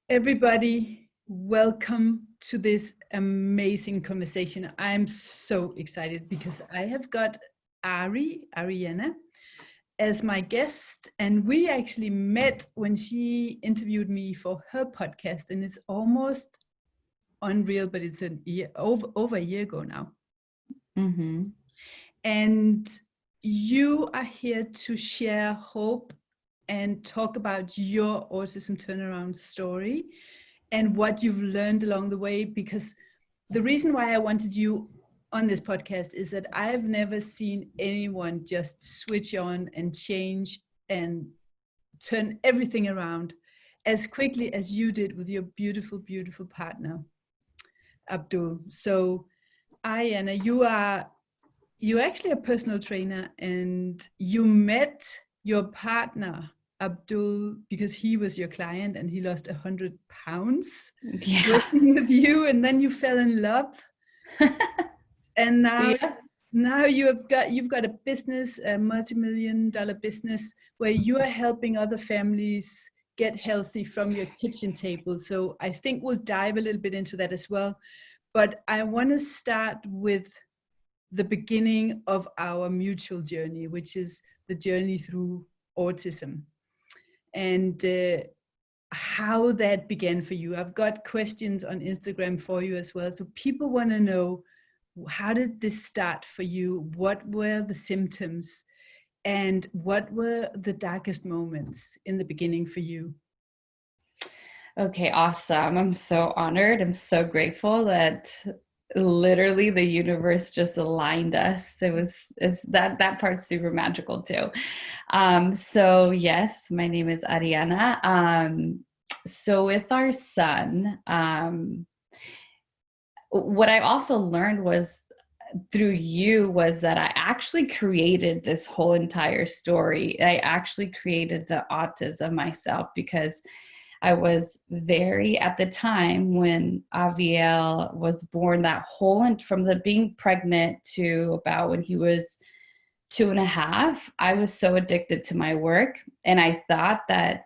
Everybody, welcome to this amazing conversation. I'm so excited because I have got Arianna, as my guest, and we actually met when she interviewed me for her podcast, and it's almost unreal, but it's over a year ago now. Mm-hmm. And you are here to share hope and talk about your autism turnaround story and what you've learned along the way. Because the reason why I wanted you on this podcast is that I've never seen anyone just switch on and change and turn everything around as quickly as you did with your beautiful, beautiful partner, Abdul. So, Arianna, you're actually a personal trainer, and you met your partner Abdul because he was your client and he lost 100 pounds working with you, and then you fell in love. And now you've got a business, a multi-million-dollar business, where you are helping other families get healthy from your kitchen table. So I think we'll dive a little bit into that as well. But I want to start with the beginning of our mutual journey, which is the journey through autism, and how that began for you. I've got questions on Instagram for you as well. So people want to know, how did this start for you? What were the symptoms? And what were the darkest moments in the beginning for you? Okay, awesome. I'm so honored. I'm so grateful that literally the universe just aligned us. It's that part's super magical too. So yes, my name is Arianna. So with our son, what I also learned was through you was that I actually created this whole entire story. I actually created the autism myself because I was at the time when Aviel was born, that whole, and from the being pregnant to about when he was 2.5, I was so addicted to my work. And I thought that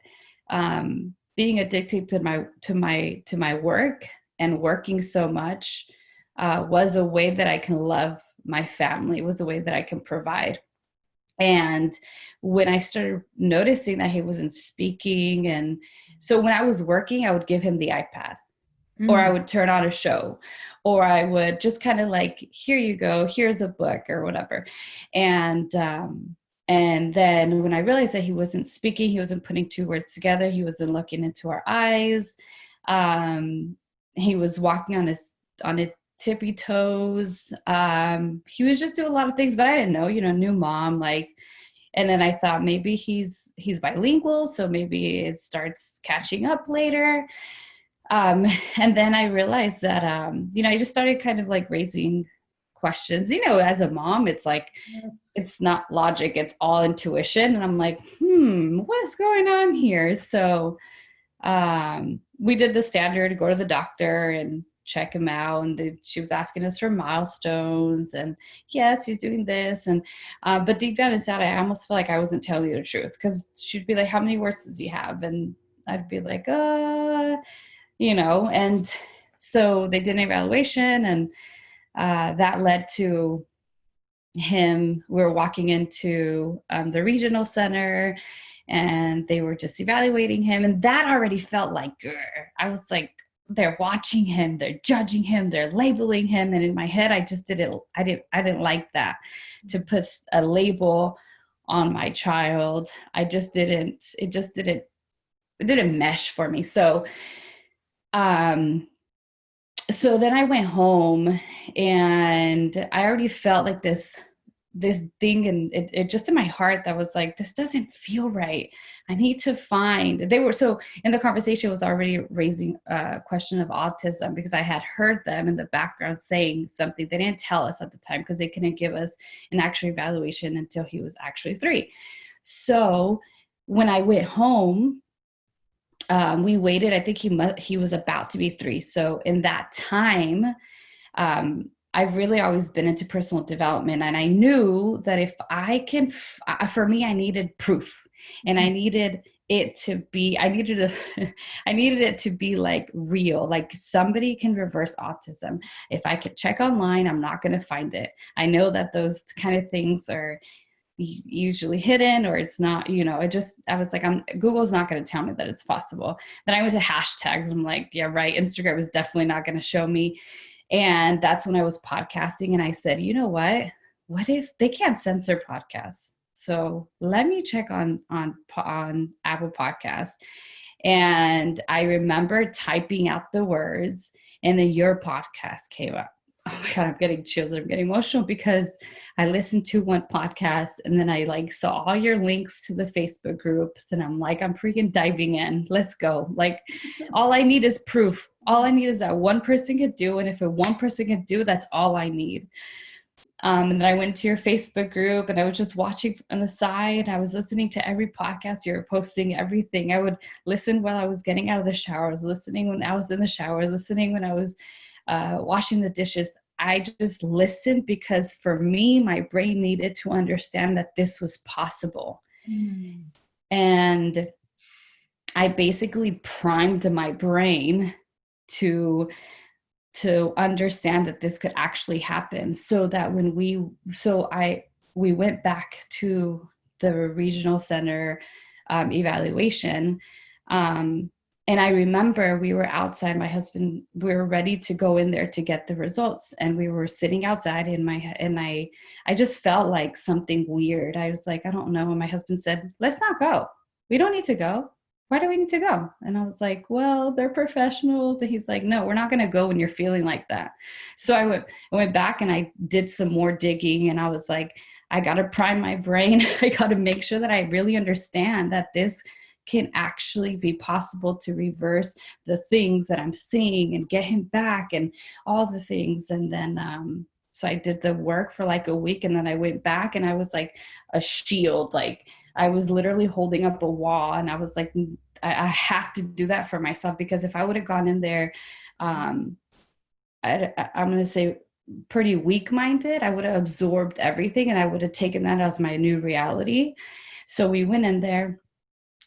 being addicted to my work and working so much was a way that I can love my family, was a way that I can provide. And when I started noticing that he wasn't speaking, and so when I was working, I would give him the iPad, or I would turn on a show, or I would just kind of like, here you go, here's a book or whatever. And then when I realized that he wasn't speaking, he wasn't putting two words together, he wasn't looking into our eyes, he was walking on his tippy-toes. He was just doing a lot of things, but I didn't know, new mom, like, and then I thought maybe he's bilingual, so maybe it starts catching up later. And then I realized that, I just started kind of like raising questions, as a mom, it's like, it's not logic, it's all intuition. And I'm like, what's going on here? So, we did the standard, go to the doctor and check him out, and she was asking us for milestones, and yes, he's doing this, and but deep down inside, I almost feel like I wasn't telling you the truth, because she'd be like, how many words does he have? And I'd be like, and so they did an evaluation, and that led to him, we were walking into the regional center, and they were just evaluating him, and that already felt like, I was like, they're watching him, they're judging him, they're labeling him. And in my head, I didn't like that, to put a label on my child. It didn't mesh for me. So, so then I went home, and I already felt like this thing, and it just in my heart that was like, this doesn't feel right. I need to find, so in the conversation was already raising a question of autism, because I had heard them in the background saying something. They didn't tell us at the time because they couldn't give us an actual evaluation until he was actually 3. So when I went home, we waited, I think he was about to be 3. So in that time, I've really always been into personal development, and I knew that if I can, for me, I needed proof, and I needed it to be, I needed I needed it to be like real, like somebody can reverse autism. If I could check online, I'm not going to find it. I know that those kind of things are usually hidden, or it's not, I was like, Google's not going to tell me that it's possible. Then I went to hashtags and I'm like, yeah, right. Instagram is definitely not going to show me. And that's when I was podcasting and I said, you know what if they can't censor podcasts? So let me check on Apple Podcasts. And I remember typing out the words, and then your podcast came up. Oh my God, I'm getting chills. I'm getting emotional because I listened to one podcast and then I like saw all your links to the Facebook groups and I'm like, I'm freaking diving in. Let's go. Like, all I need is proof. All I need is that one person could do. And if a one person could do, that's all I need. And then I went to your Facebook group and I was just watching on the side. I was listening to every podcast you were posting, everything. I would listen while I was getting out of the shower. I was listening when I was in the shower. I was listening when I was washing the dishes. I just listened because for me, my brain needed to understand that this was possible. Mm. And I basically primed my brain to understand that this could actually happen, so that when we went back to the regional center evaluation, and I remember we were outside, my husband, we were ready to go in there to get the results, and we were sitting outside and I just felt like something weird. I was like, I don't know. And my husband said, let's not go. We don't need to go. Why do we need to go? And I was like, well, they're professionals. And he's like, no, we're not going to go when you're feeling like that. So I went back and I did some more digging, and I was like, I got to prime my brain. I got to make sure that I really understand that this can actually be possible to reverse the things that I'm seeing and get him back and all the things. And then, so I did the work for like a week, and then I went back and I was like a shield. Like, I was literally holding up a wall, and I was like, I have to do that for myself, because if I would have gone in there, I'm going to say pretty weak-minded, I would have absorbed everything and I would have taken that as my new reality. So we went in there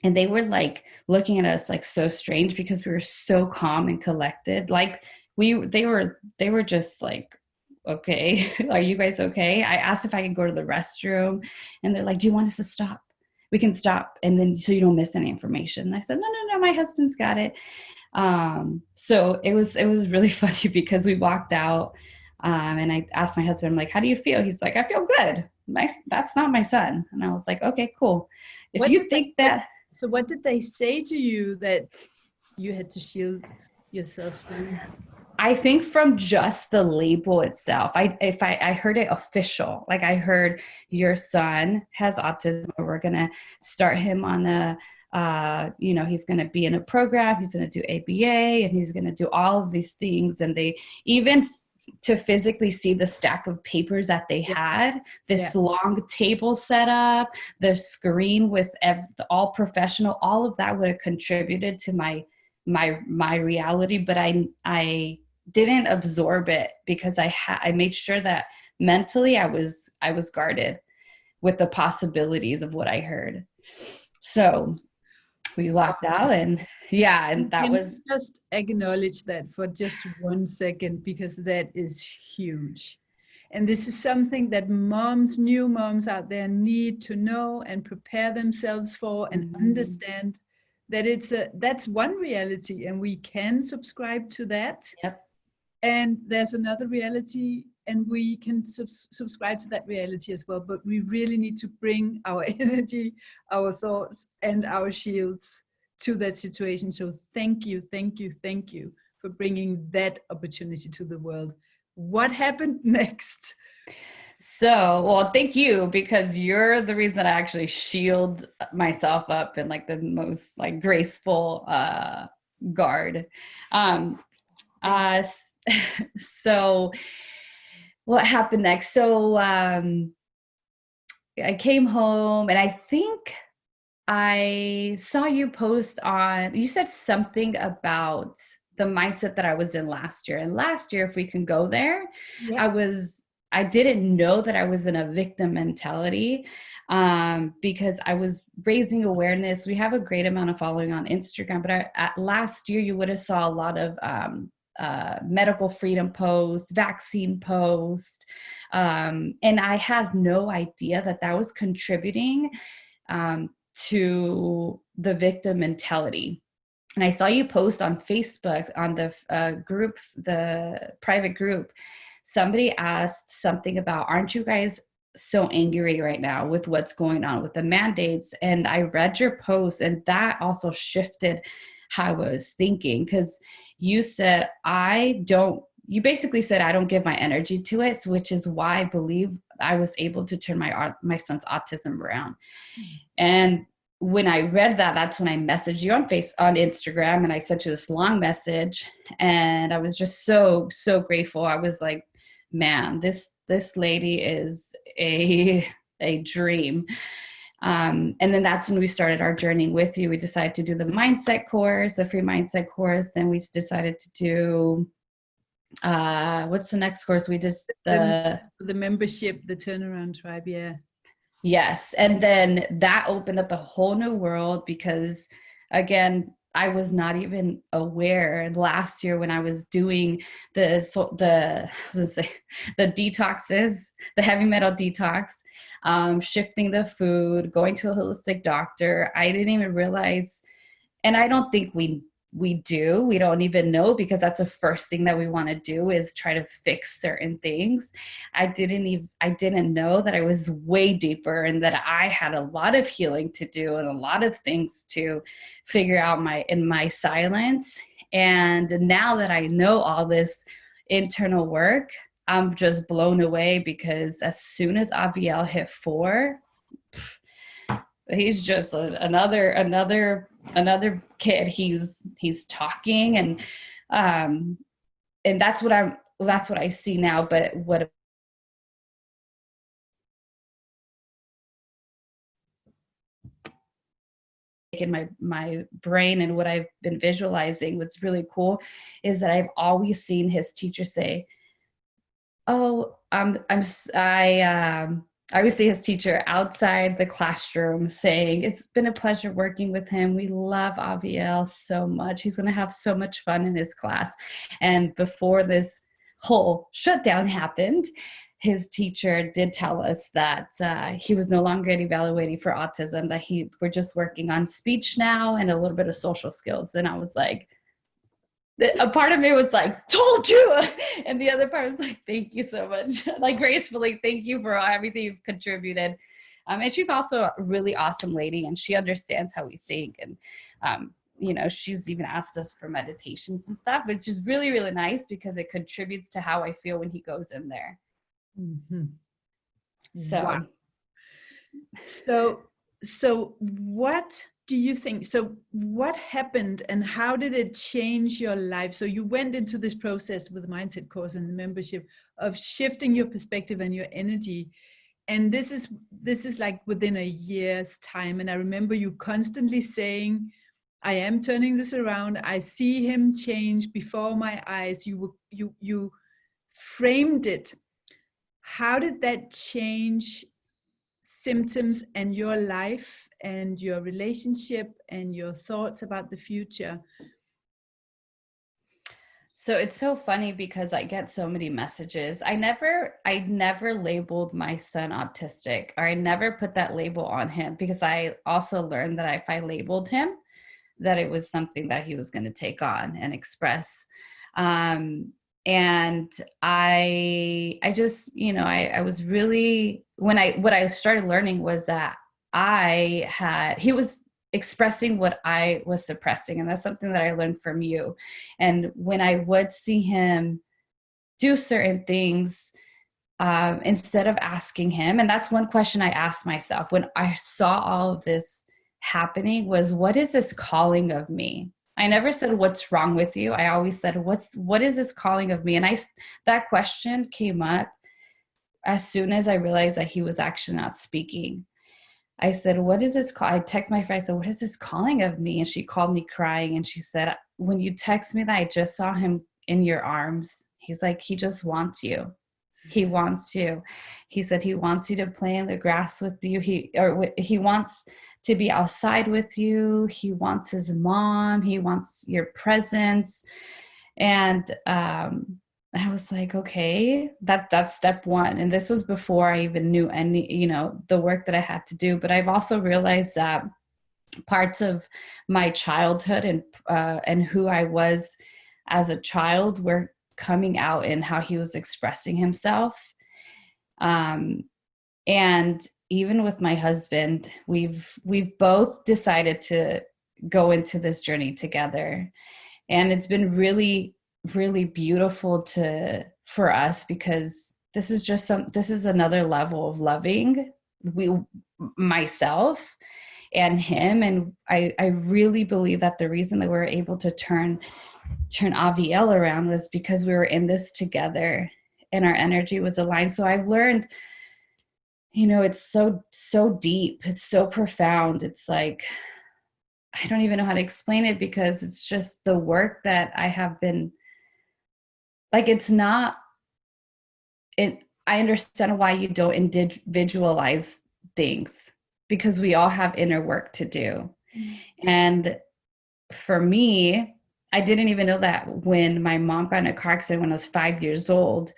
and they were like looking at us like so strange, because we were so calm and collected. Like they were just like, okay, are you guys okay? I asked if I could go to the restroom, and they're like, do you want us to stop? We can stop, and then so you don't miss any information. And I said, no, my husband's got it. So it was really funny, because we walked out, and I asked my husband, I'm like, how do you feel? He's like, I feel good. That's not my son. And I was like, okay, cool. If you think that. So what did they say to you that you had to shield yourself from? I think from just the label itself, I heard it official. Like, I heard your son has autism. We're going to start him on he's going to be in a program. He's going to do ABA, and he's going to do all of these things. And they even to physically see the stack of papers that they had, this long table set up, the screen with all professional, all of that would have contributed to my reality. But I didn't absorb it, because I made sure that mentally I was guarded with the possibilities of what I heard. So we walked out, and that was just acknowledge that for just 1 second, because that is huge. And this is something that new moms out there need to know and prepare themselves for, and understand that that's one reality, and we can subscribe to that. Yep. And there's another reality, and we can subscribe to that reality as well. But we really need to bring our energy, our thoughts, and our shields to that situation. So thank you for bringing that opportunity to the world. What happened next? So, well, thank you, because you're the reason I actually shield myself up in like the most like graceful guard. So what happened next? So I came home, and I think I saw you post you said something about the mindset that I was in last year. And last year, if we can go there, I was I didn't know that I was in a victim mentality, because I was raising awareness. We have a great amount of following on Instagram, but last year you would have saw a lot of medical freedom posts, vaccine posts, and I had no idea that that was contributing to the victim mentality. And I saw you post on Facebook on the group, the private group. Somebody asked something about, aren't you guys so angry right now with what's going on with the mandates? And I read your post, and that also shifted how I was thinking, because you said, you basically said, I don't give my energy to it, which is why I believe I was able to turn my son's autism around. And when I read that, that's when I messaged you on Instagram, and I sent you this long message, and I was just so grateful. I was like, man, this lady is a dream. And then that's when we started our journey with you. We decided to do the mindset course, a free mindset course. Then we decided to do, what's the next course? We did the membership, the turnaround tribe. Yeah. Yes. And then that opened up a whole new world, because again, I was not even aware last year when I was doing the detoxes, the heavy metal detox, shifting the food, going to a holistic doctor. I didn't even realize, and I don't think we don't even know, because that's the first thing that we want to do is try to fix certain things. I didn't know that I was way deeper, and that I had a lot of healing to do and a lot of things to figure out in my silence. And now that I know all this internal work, I'm just blown away, because as soon as Aviel hit 4, he's just another kid. He's talking, and that's what I see now. But what in my brain, and what I've been visualizing, what's really cool is that I've always seen his teacher say, oh, I would see his teacher outside the classroom saying, it's been a pleasure working with him. We love Aviel so much. He's going to have so much fun in his class. And before this whole shutdown happened, his teacher did tell us that he was no longer evaluating for autism, that we're just working on speech now and a little bit of social skills. And I was like, a part of me was like, told you. And the other part was like, thank you so much. Like, gracefully, thank you for everything you've contributed. And she's also a really awesome lady, and she understands how we think. And, she's even asked us for meditations and stuff, which is really, really nice, because it contributes to how I feel when he goes in there. Mm-hmm. So, wow. So what do you think? So what happened, and how did it change your life? So you went into this process with the mindset course and the membership of shifting your perspective and your energy. And this is like within a year's time. And I remember you constantly saying, I am turning this around. I see him change before my eyes. You framed it. How did that change symptoms and your life and your relationship and your thoughts about the future? So it's so funny, because I get so many messages. I never labeled my son autistic, or I never put that label on him, because I also learned that if I labeled him, that it was something that he was going to take on and express. And I just, I was really, what I started learning was that he was expressing what I was suppressing. And that's something that I learned from you. And when I would see him do certain things, instead of asking him, and that's one question I asked myself when I saw all of this happening, was, what is this calling of me? I never said, what's wrong with you? I always said, what is this calling of me? And that question came up as soon as I realized that he was actually not speaking. I said, what is this call? I text my friend, I said, what is this calling of me? And she called me crying, and she said, when you text me that I just saw him in your arms, he's like, he just wants you. He wants you. He said he wants you to play in the grass with you. He wants to be outside with you. He wants his mom. He wants your presence. And I was like, okay, that's step one. And this was before I even knew any, the work that I had to do. But I've also realized that parts of my childhood and who I was as a child were coming out in how he was expressing himself. And even with my husband, we've both decided to go into this journey together. And it's been really, really beautiful for us, because this is another level of loving myself and him. And I really believe that the reason that we were able to turn Aviel around was because we were in this together and our energy was aligned. So I've learned, it's so deep. It's so profound. It's like, I don't even know how to explain it, because it's just the work that I have been like, I understand why you don't individualize things, because we all have inner work to do. Mm-hmm. And for me, I didn't even know that when my mom got in a car accident when I was 5 years old.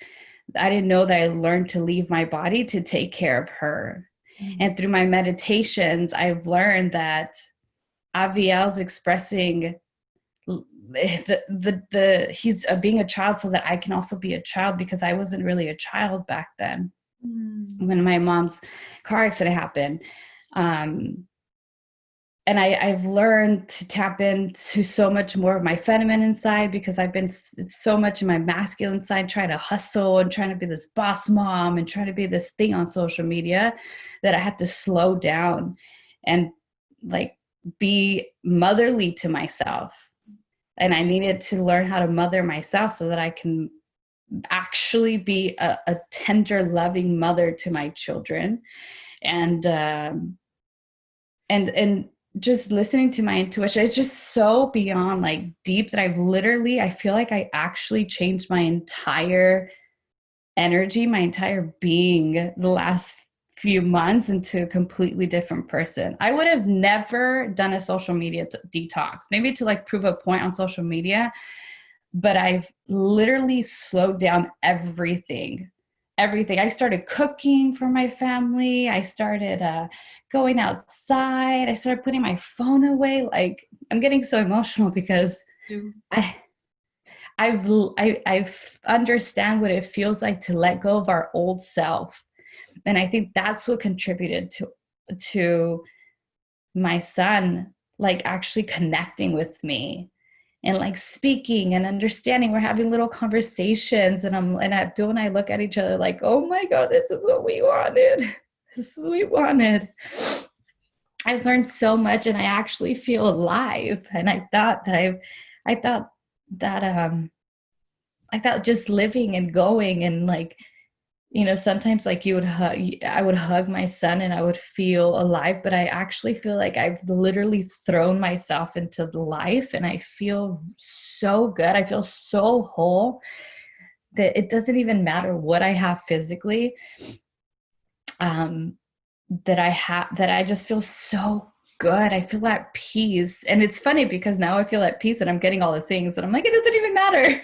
I didn't know that I learned to leave my body to take care of her. Mm-hmm. And through my meditations, I've learned that Aviel's expressing he's being a child so that I can also be a child, because I wasn't really a child back then. When my mom's car accident happened. And I've learned to tap into so much more of my feminine side, because I've been so much in my masculine side, trying to hustle and trying to be this boss mom and trying to be this thing on social media, that I had to slow down and like be motherly to myself. And I needed to learn how to mother myself so that I can actually be a tender, loving mother to my children. And just listening to my intuition, it's just so beyond like deep that I feel like I actually changed my entire energy, my entire being the last few months into a completely different person. I would have never done a social media detox, maybe to like prove a point on social media, but I've literally slowed down everything. I started cooking for my family. I started going outside. I started putting my phone away. Like, I'm getting so emotional because I've understand what it feels like to let go of our old self. And I think that's what contributed to my son, like actually connecting with me and like speaking and understanding. We're having little conversations, and Abdul and I look at each other like, oh my God, this is what we wanted. This is what we wanted. I've learned so much, and I actually feel alive. And I thought just living and going and like, sometimes like I would hug my son and I would feel alive, but I actually feel like I've literally thrown myself into life, and I feel so good. I feel so whole that it doesn't even matter what I have physically, that I just feel so good. I feel at peace. And it's funny because now I feel at peace and I'm getting all the things and I'm like, it doesn't even matter.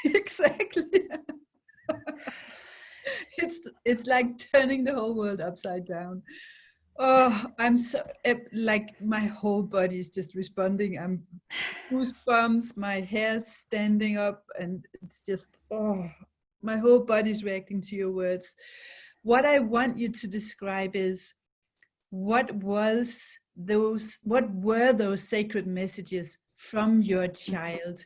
Exactly. It's like turning the whole world upside down. Oh, I'm so like my whole body is just responding. I'm goosebumps, my hair's standing up, and it's just my whole body's reacting to your words. What I want you to describe is what were those sacred messages from your child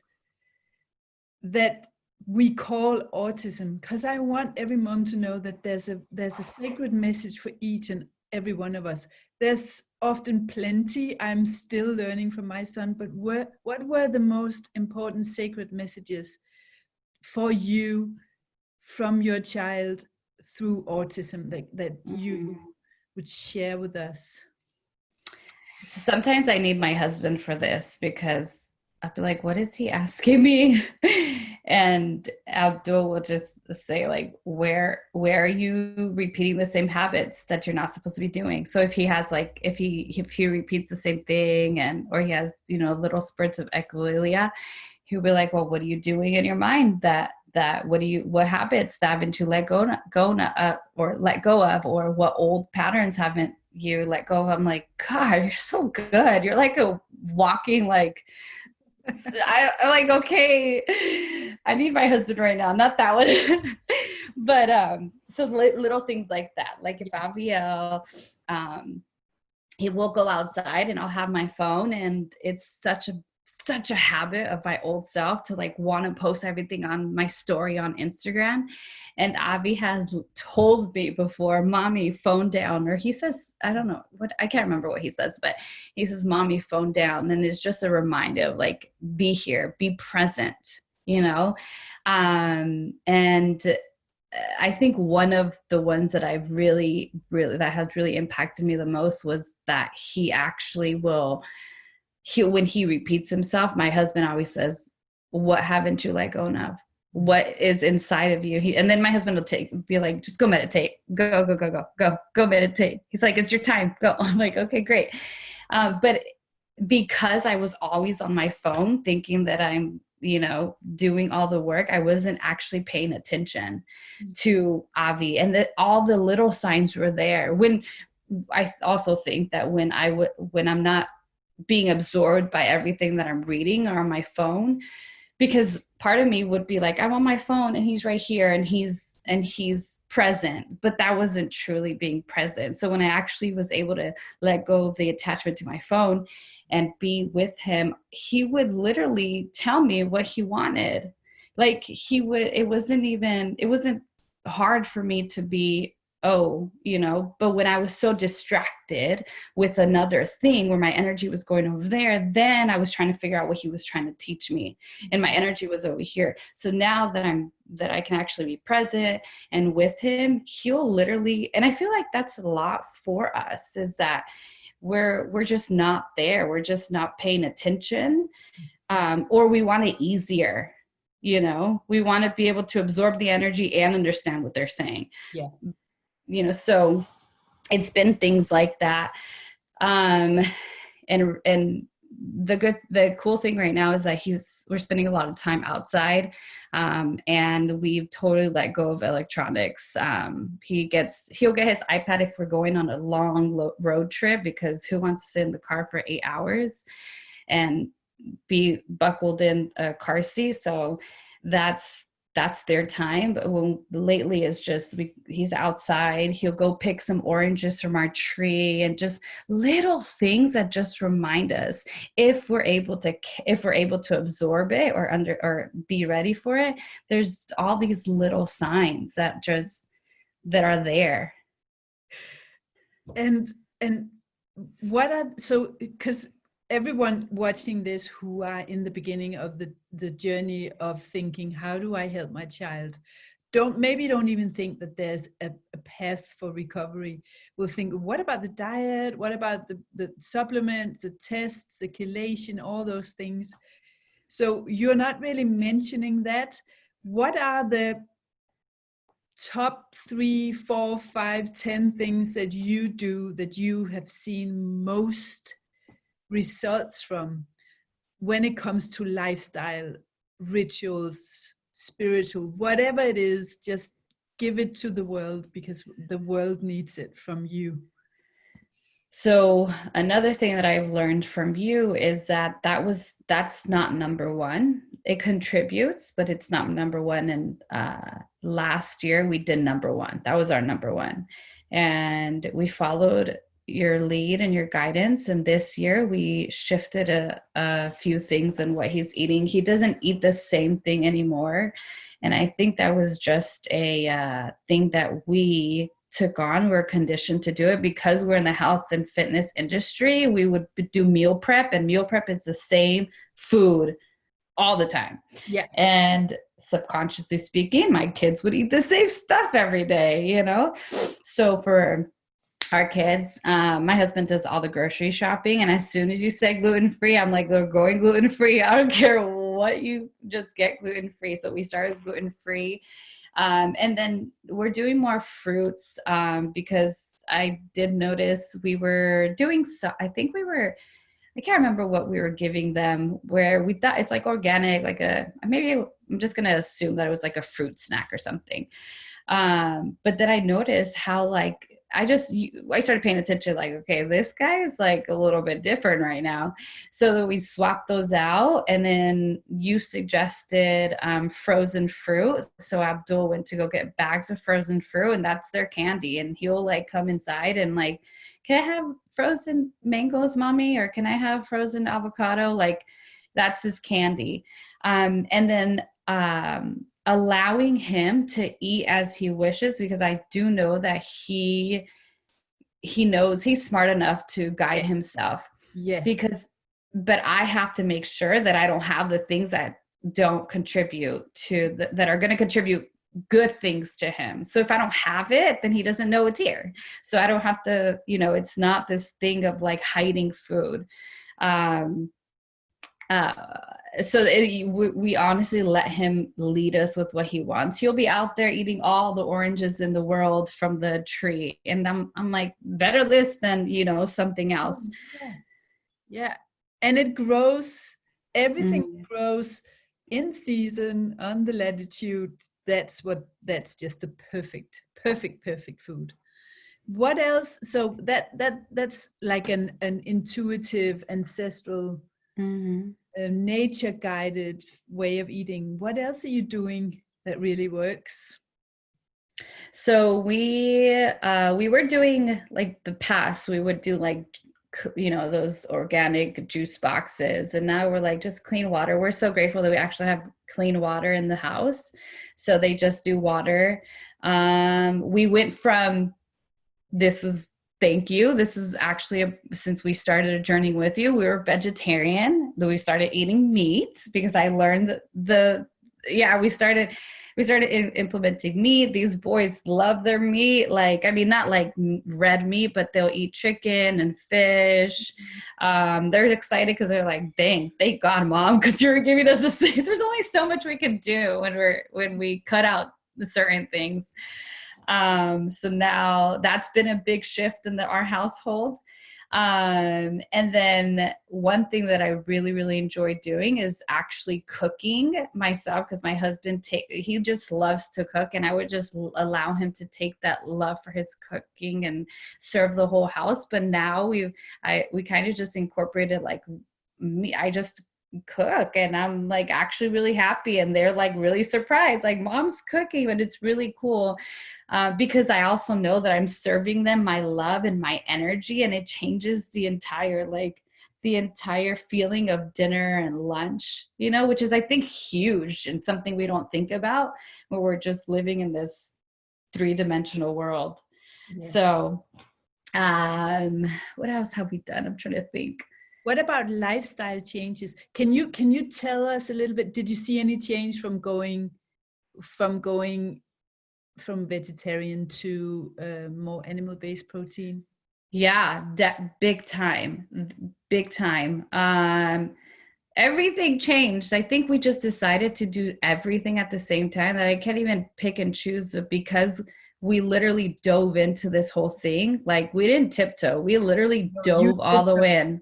that we call autism, because I want every mom to know that there's a sacred message for each and every one of us. There's often plenty I'm still learning from my son, but what were the most important sacred messages for you from your child through autism that you would share with us? So sometimes I need my husband for this, because I'll be like, what is he asking me? And Abdul will just say like, where are you repeating the same habits that you're not supposed to be doing? So if he has like, if he repeats the same thing, and or he has, you know, little spurts of echolalia, he'll be like, well, what are you doing in your mind that what habits haven't you let go or let go of, or what old patterns haven't you let go of? I'm like, God, you're so good. You're like a walking, like, I'm like, okay, I need my husband right now, not that one. But so little things like that, like if Abiel, he will go outside and I'll have my phone, and it's such a habit of my old self to like want to post everything on my story on Instagram. And Avi has told me before, mommy, phone down, or he says, I don't know what, I can't remember what he says, but he says, mommy, phone down. And it's just a reminder of like, be here, be present, you know? And I think one of the ones that I've really, that has really impacted me the most was that he actually will, when he repeats himself, my husband always says, what haven't you let go of? What is inside of you? And then my husband will be like, just go meditate, go meditate. He's like, it's your time, go. I'm like, okay, great. But because I was always on my phone thinking that I'm, you know, doing all the work, I wasn't actually paying attention to Avi, and that all the little signs were there. When I also think that when I'm not being absorbed by everything that I'm reading or on my phone, because part of me would be like, I'm on my phone and he's right here and he's present, but that wasn't truly being present. So when I actually was able to let go of the attachment to my phone and be with him, he would literally tell me what he wanted. Like it wasn't hard for me to be, oh, you know, but when I was so distracted with another thing where my energy was going over there, then I was trying to figure out what he was trying to teach me, and my energy was over here. So now that I can actually be present and with him, he'll literally, and I feel like that's a lot for us, is that we're just not there. We're just not paying attention, or we want it easier. You know, we want to be able to absorb the energy and understand what they're saying. Yeah. You know, so it's been things like that. And the cool thing right now is that we're spending a lot of time outside, and we've totally let go of electronics. He'll get his iPad if we're going on a long road trip, because who wants to sit in the car for 8 hours and be buckled in a car seat? So that's their time. But lately is just he's outside, he'll go pick some oranges from our tree, and just little things that just remind us, if we're able to absorb it or be ready for it, there's all these little signs that are there. And what are, so because everyone watching this who are in the beginning of the journey of thinking, how do I help my child, don't even think that there's a path for recovery. We'll think, what about the diet, what about the supplements, the tests, the chelation, all those things. So you're not really mentioning that. What are the top 3, 4, 5, 10 things that you do that you have seen most results from when it comes to lifestyle, rituals, spiritual, whatever it is? Just give it to the world, because the world needs it from you. So another thing that I've learned from you is that's not number one. It contributes, but it's not number one. And last year we did number one. That was our number one. And we followed your lead and your guidance. And this year we shifted a few things in what he's eating. He doesn't eat the same thing anymore. And I think that was just a thing that we took on. We're conditioned to do it because we're in the health and fitness industry. We would do meal prep, and meal prep is the same food all the time. Yeah. And subconsciously speaking, my kids would eat the same stuff every day, you know? So for our kids, my husband does all the grocery shopping, and as soon as you say gluten-free, I'm like, they're going gluten-free. I don't care what, you just get gluten-free. So we started gluten-free. And then we're doing more fruits because I did notice we were doing so, I can't remember what we were giving them, where we thought it's like organic, like maybe I'm just going to assume that it was like a fruit snack or something. But then I noticed how I started paying attention, like, okay, this guy is like a little bit different right now. So that we swapped those out. And then you suggested frozen fruit. So Abdul went to go get bags of frozen fruit, and that's their candy. And he'll like come inside and like, can I have frozen mangoes, mommy? Or can I have frozen avocado? Like, that's his candy. And then allowing him to eat as he wishes, because I do know that he knows he's smart enough to guide himself. Yes. But I have to make sure that I don't have the things that don't contribute that are going to contribute good things to him. So if I don't have it, then he doesn't know it's here. So I don't have to, it's not this thing of like hiding food. We honestly let him lead us with what he wants. He'll be out there eating all the oranges in the world from the tree. And I'm like, better this than, something else. Yeah. And it grows, everything grows in season, on the latitude. That's just the perfect food. What else? So that's like an intuitive, ancestral, nature guided way of eating. What else are you doing that really works? So we were doing like the past, we would do like, those organic juice boxes. And now we're like, just clean water. We're so grateful that we actually have clean water in the house. So they just do water. We went from, thank you. This was actually, since we started a journey with you, we were vegetarian. Then we started eating meat because I learned we started implementing meat. These boys love their meat. Not like red meat, but they'll eat chicken and fish. They're excited because they're like, dang, thank God, Mom, because you're giving us this. There's only so much we can do when we cut out certain things. So now that's been a big shift in our household. And then one thing that I really, really enjoy doing is actually cooking myself, because my husband, he just loves to cook, and I would just allow him to take that love for his cooking and serve the whole house. But now we kind of just incorporated like me. I just cook, and I'm like actually really happy, and they're like really surprised, like, Mom's cooking. And it's really cool because I also know that I'm serving them my love and my energy, and it changes the entire feeling of dinner and lunch, which is, I think, huge and something we don't think about when we're just living in this 3-dimensional world. Yeah. So what else have we done? I'm trying to think. What about lifestyle changes? Can you tell us a little bit? Did you see any change from going from vegetarian to more animal-based protein? Yeah, big time. Everything changed. I think we just decided to do everything at the same time, that I can't even pick and choose, because we literally dove into this whole thing. Like, we didn't tiptoe. We literally dove all the way in.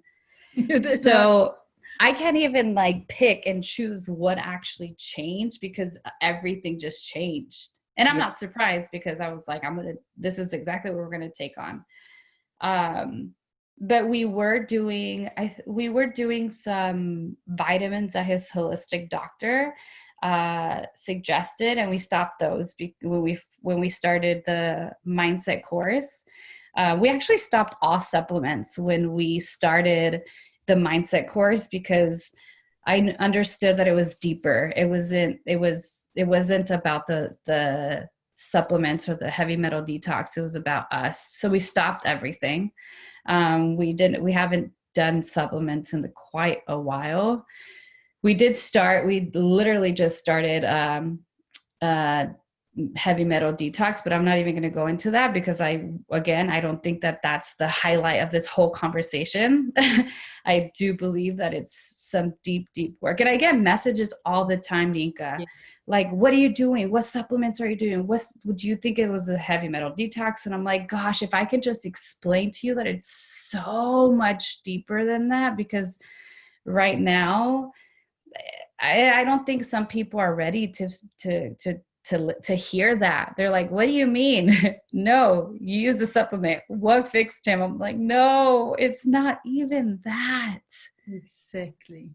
So I can't even like pick and choose what actually changed, because everything just changed. And I'm not surprised, because I was like, this is exactly what we're going to take on. But we were doing some vitamins that his holistic doctor suggested, and we stopped those when we started the mindset course. We actually stopped all supplements when we started the mindset course, because I understood that it was deeper. It wasn't about the supplements or the heavy metal detox. It was about us. So we stopped everything. We haven't done supplements in quite a while. We literally just started heavy metal detox, but I'm not even going to go into that because I don't think that that's the highlight of this whole conversation. I do believe that it's some deep, deep work. And I get messages all the time, Ninka, Yeah. like, what are you doing? What supplements are you doing? Would you think it was a heavy metal detox? And I'm like, gosh, if I could just explain to you that it's so much deeper than that, because right now, I don't think some people are ready to hear that. They're like, what do you mean? No, you use a supplement. What fixed him? I'm like, no, it's not even that. Exactly.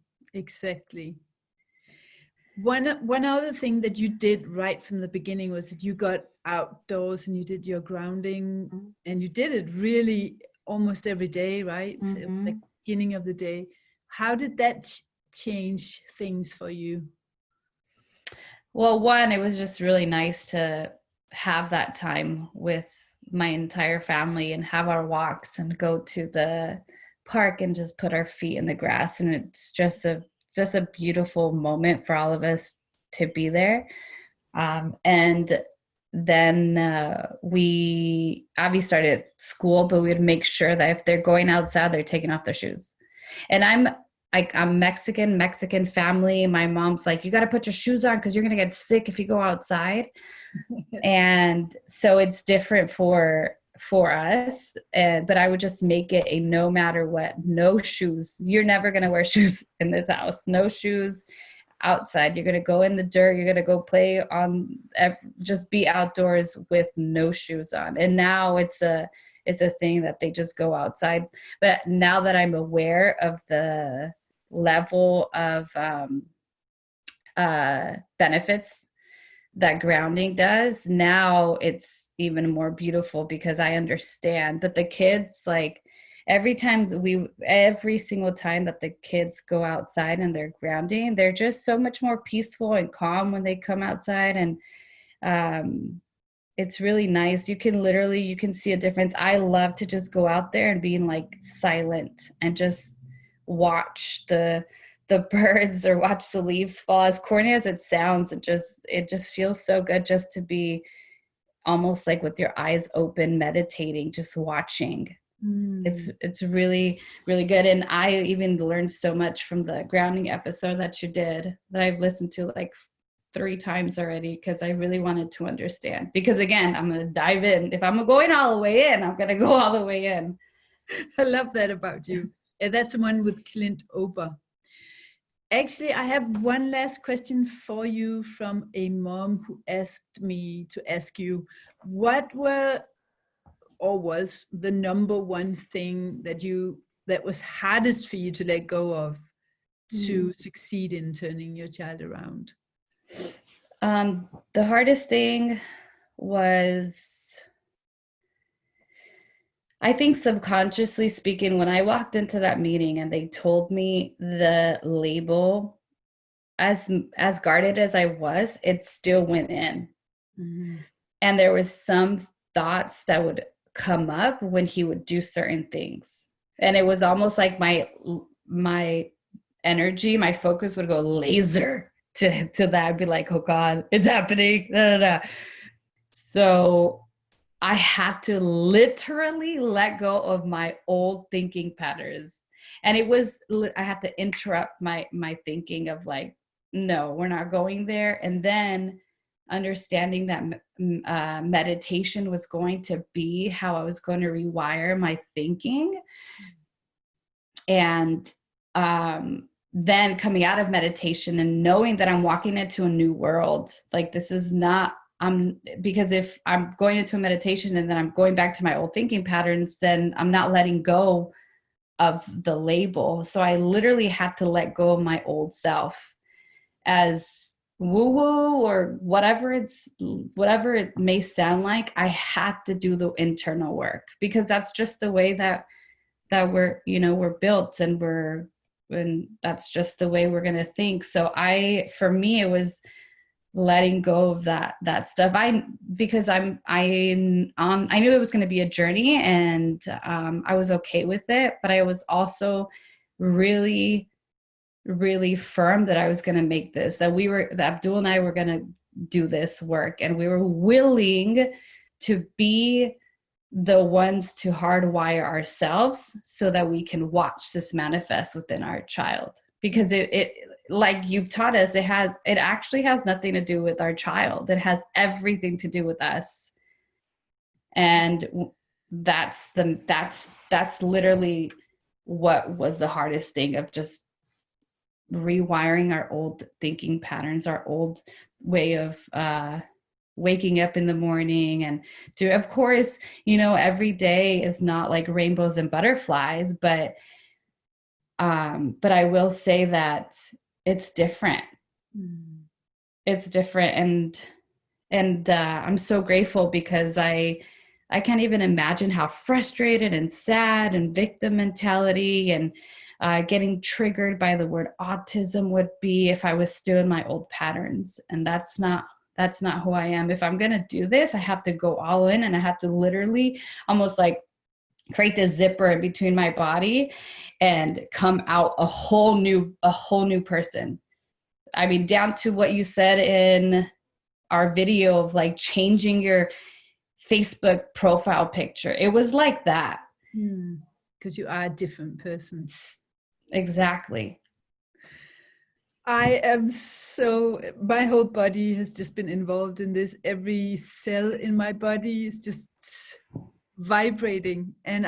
One other thing that you did right from the beginning was that you got outdoors and you did your grounding, and you did it really almost every day, right? So Mm-hmm. the beginning of the day. How did that change things for you? Well, one, it was just really nice to have that time with my entire family and have our walks and go to the park and just put our feet in the grass. And it's just a beautiful moment for all of us to be there. And then we obviously started school, but we'd make sure that if they're going outside, they're taking off their shoes. And I'm Mexican family. My mom's like, you got to put your shoes on because you're going to get sick if you go outside. And so it's different for us. But I would just make it a no matter what, no shoes. You're never going to wear shoes in this house. No shoes outside. You're going to go in the dirt. You're going to go play on, just be outdoors with no shoes on. And now it's a thing that they just go outside. But now that I'm aware of the level of benefits that grounding does, now it's even more beautiful because I understand. But the kids, like, every single time that the kids go outside and they're grounding, they're just so much more peaceful and calm when they come outside. And it's really nice. You can see a difference. I love to just go out there and be like silent and just watch the birds or watch the leaves fall. As corny as it sounds, it just feels so good just to be almost like with your eyes open, meditating, just watching. It's really, really good. And I even learned so much from the grounding episode that you did, that I've listened to like 3 times already, because I really wanted to understand. Because again, I'm going to dive in. If I'm going all the way in, I'm going to go all the way in. I love that about you. Yeah, that's the one with Clint Ober. Actually, I have one last question for you from a mom who asked me to ask you, what were or was the number one thing that was hardest for you to let go of to succeed in turning your child around? The hardest thing was, I think, subconsciously speaking, when I walked into that meeting and they told me the label, as guarded as I was, it still went in. Mm-hmm. And there was some thoughts that would come up when he would do certain things. And it was almost like my energy, my focus would go laser to that. I'd be like, oh God, it's happening. Da, da, da. So I had to literally let go of my old thinking patterns. And I had to interrupt my thinking of like, no, we're not going there. And then understanding that meditation was going to be how I was going to rewire my thinking. And then coming out of meditation and knowing that I'm walking into a new world, like this is not, because if I'm going into a meditation and then I'm going back to my old thinking patterns, then I'm not letting go of the label. So I literally had to let go of my old self, as woo-woo or whatever it may sound like. I had to do the internal work, because that's just the way that we're built, and that's just the way we're going to think. So for me, it was letting go of that stuff. Because I knew it was going to be a journey, and I was okay with it, but I was also really, really firm that I was going to make this, that Abdul and I were going to do this work, and we were willing to be the ones to hardwire ourselves so that we can watch this manifest within our child. Because it like you've taught us, it actually has nothing to do with our child. It has everything to do with us. And that's literally what was the hardest thing, of just rewiring our old thinking patterns, our old way of waking up in the morning. And of course, every day is not like rainbows and butterflies, but I will say that it's different. It's different. And I'm so grateful, because I can't even imagine how frustrated and sad and victim mentality and getting triggered by the word autism would be if I was still in my old patterns. And that's not who I am. If I'm going to do this, I have to go all in, and I have to literally almost like create this zipper in between my body and come out a whole new person. I mean, down to what you said in our video of like changing your Facebook profile picture. It was like that. Because you are a different person. Exactly. I am my whole body has just been involved in this. Every cell in my body is just vibrating. And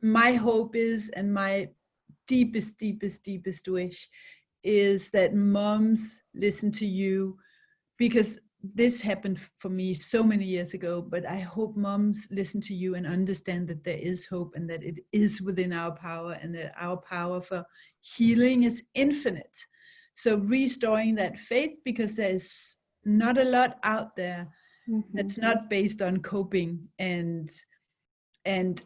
my hope is, and my deepest wish is that moms listen to you, because this happened for me so many years ago, but I hope moms listen to you and understand that there is hope, and that it is within our power, and that our power for healing is infinite. So restoring that faith, because there's not a lot out there that's not based on coping and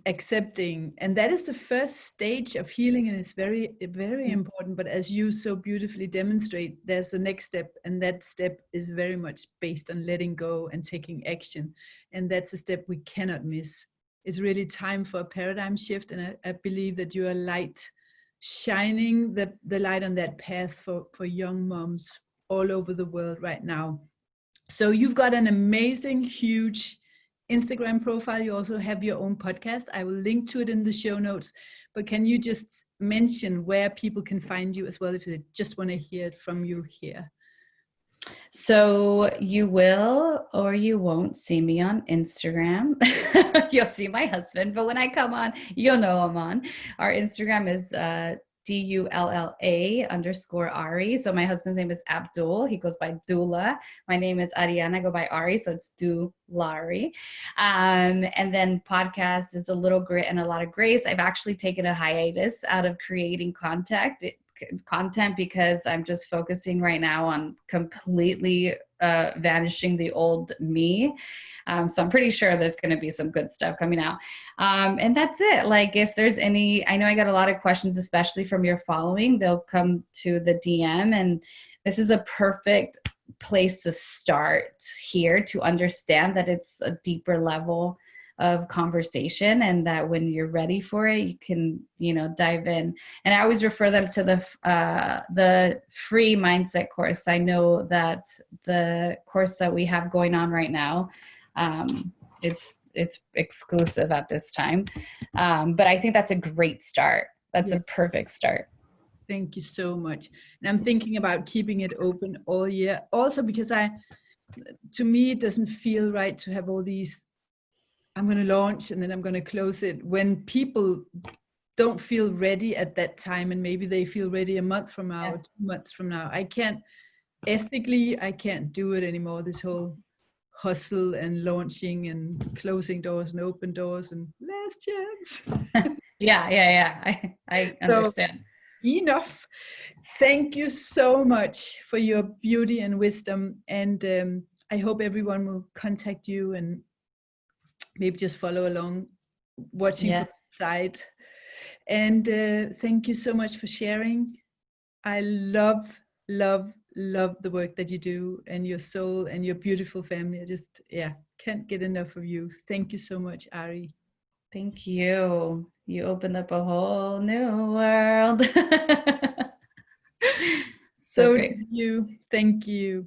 accepting. And that is the first stage of healing, and it's very, very important. But as you so beautifully demonstrate, there's the next step, and that step is very much based on letting go and taking action. And that's a step we cannot miss. It's really time for a paradigm shift, and I believe that you are shining the light on that path for young moms all over the world right now. So you've got an amazing, huge Instagram profile. You also have your own podcast. I will link to it in the show notes. But can you just mention where people can find you as well, if they just want to hear it from you here? So you will or you won't see me on Instagram. You'll see my husband, but when I come on, you'll know I'm on. Our Instagram is DULLA_Ari. So my husband's name is Abdul. He goes by Dula. My name is Arianna. I go by Ari. So it's Dulari. And then podcast is A Little Grit and a Lot of Grace. I've actually taken a hiatus out of creating content because I'm just focusing right now on completely vanishing the old me. So I'm pretty sure there's going to be some good stuff coming out. And that's it. Like, if there's I know I got a lot of questions, especially from your following. They'll come to the DM, and this is a perfect place to start here, to understand that it's a deeper level of conversation, and that when you're ready for it, you can, dive in. And I always refer them to the free mindset course. I know that the course that we have going on right now, it's exclusive at this time. But I think that's a great start. That's a perfect start. Thank you so much. And I'm thinking about keeping it open all year, also because to me, it doesn't feel right to have all these, I'm going to launch and then I'm going to close it, when people don't feel ready at that time, and maybe they feel ready a month from now or 2 months from now. Ethically, I can't do it anymore. This whole hustle and launching and closing doors and open doors and last chance. Yeah. I understand. So, enough. Thank you so much for your beauty and wisdom. And I hope everyone will contact you and maybe just follow along, watching from the side. And thank you so much for sharing. I love the work that you do, and your soul and your beautiful family. I just, can't get enough of you. Thank you so much, Ari. Thank you. You opened up a whole new world. So great. Thank you.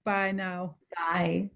Bye now. Bye.